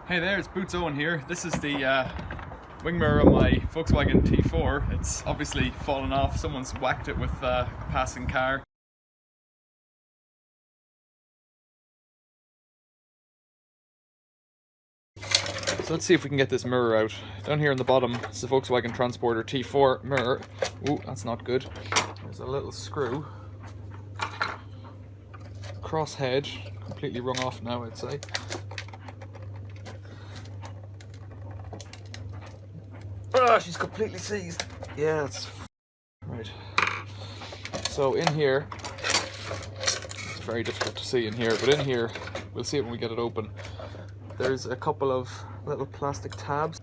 Hey there, it's Boots Owen here. This is the wing mirror on my Volkswagen T4. It's obviously fallen off. Someone's whacked it with a passing car. So let's see if we can get this mirror out. Down here in the bottom is the Volkswagen Transporter T4 mirror. Ooh, that's not good. There's a little screw. Crosshead, completely wrung off now, I'd say. Ah, she's completely seized. Yeah, that's right. So in here, it's very difficult to see in here, but in here, we'll see it when we get it open. There's a couple of little plastic tabs.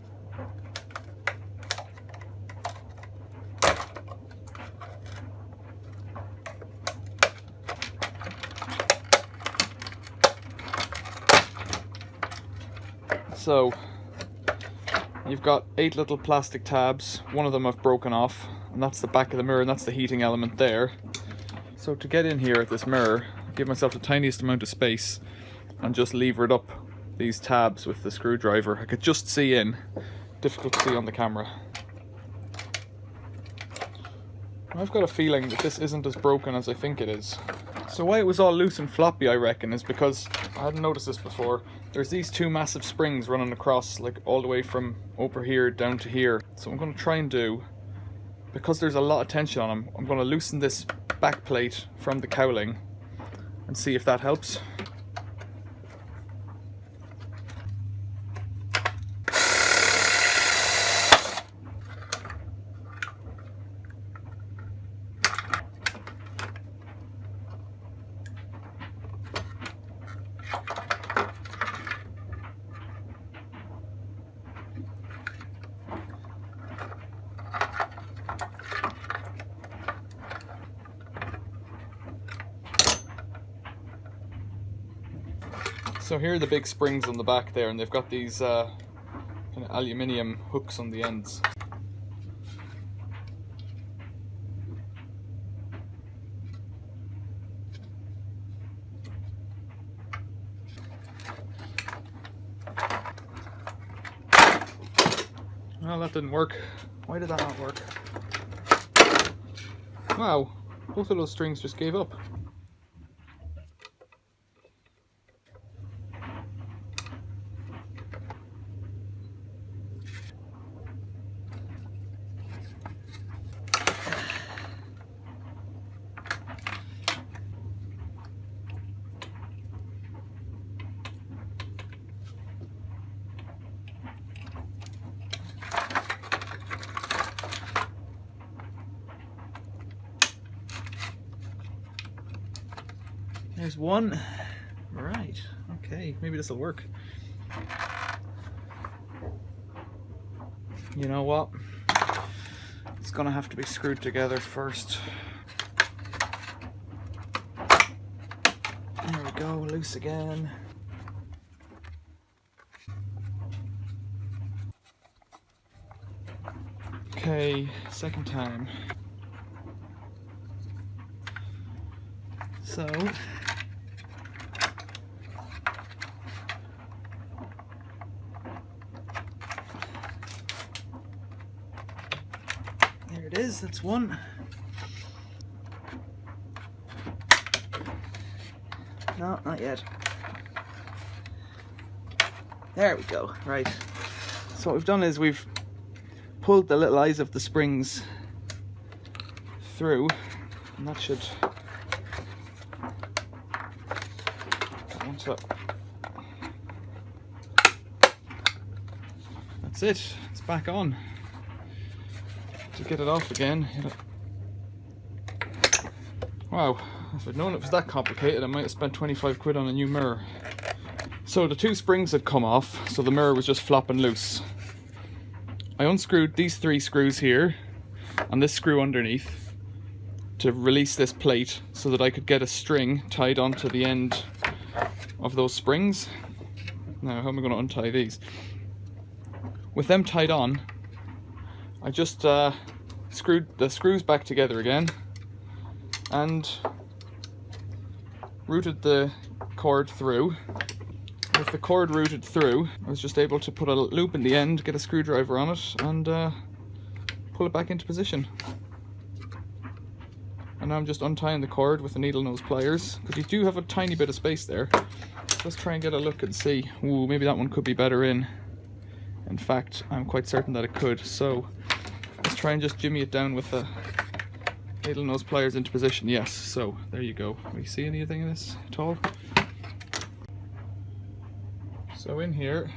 So you've got 8 little plastic tabs. One of them I've broken off, and that's the back of the mirror, and that's the heating element there. So to get in here at this mirror, give myself the tiniest amount of space and just lever it up these tabs with the screwdriver. I could just see in, difficult to see on the camera. I've got a feeling that this isn't as broken as I think it is. So why it was all loose and floppy, I reckon, is because, I hadn't noticed this before, there's these 2 massive springs running across, like all the way from over here down to here. So I'm going to try and do, because there's a lot of tension on them, I'm going to loosen this back plate from the cowling and see if that helps. So here are the big springs on the back there, and they've got these kind of aluminium hooks on the ends. Well, that didn't work. Why did that not work? Wow, both of those strings just gave up. There's one. Right, okay, maybe this will work. You know what? It's gonna have to be screwed together first. There we go, loose again. Okay, second time. So there it is, that's one. No, not yet. There we go, right. So what we've done is we've pulled the little eyes of the springs through, and that should... That's it, it's back on. To get it off again. Wow, if I'd known it was that complicated, I might have spent 25 quid on a new mirror. So the 2 springs had come off, so the mirror was just flopping loose. I unscrewed these 3 screws here and this screw underneath to release this plate so that I could get a string tied onto the end of those springs. Now, how am I going to untie these? With them tied on, I just screwed the screws back together again and routed the cord through with the cord routed through, I was just able to put a loop in the end, get a screwdriver on it, and pull it back into position. And now I'm just untying the cord with the needle nose pliers, because you do have a tiny bit of space there. Let's try and get a look and see. Ooh, maybe that one could be better in. In fact, I'm quite certain that it could. So let's try and just jimmy it down with the needle nose pliers into position. Yes, so there you go. Can you see anything in this at all? So in here,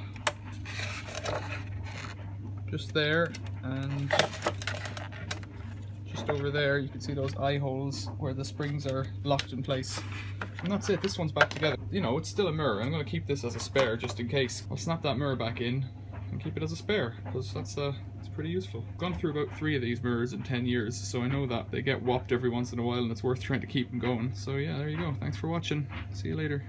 just there and just over there, you can see those eye holes where the springs are locked in place. And that's it, this one's back together. You know, it's still a mirror. I'm going to keep this as a spare just in case. I'll snap that mirror back in and keep it as a spare, because it's pretty useful. I've gone through about 3 of these mirrors in 10 years, so I know that they get whopped every once in a while and it's worth trying to keep them going. So yeah, there you go. Thanks for watching. See you later.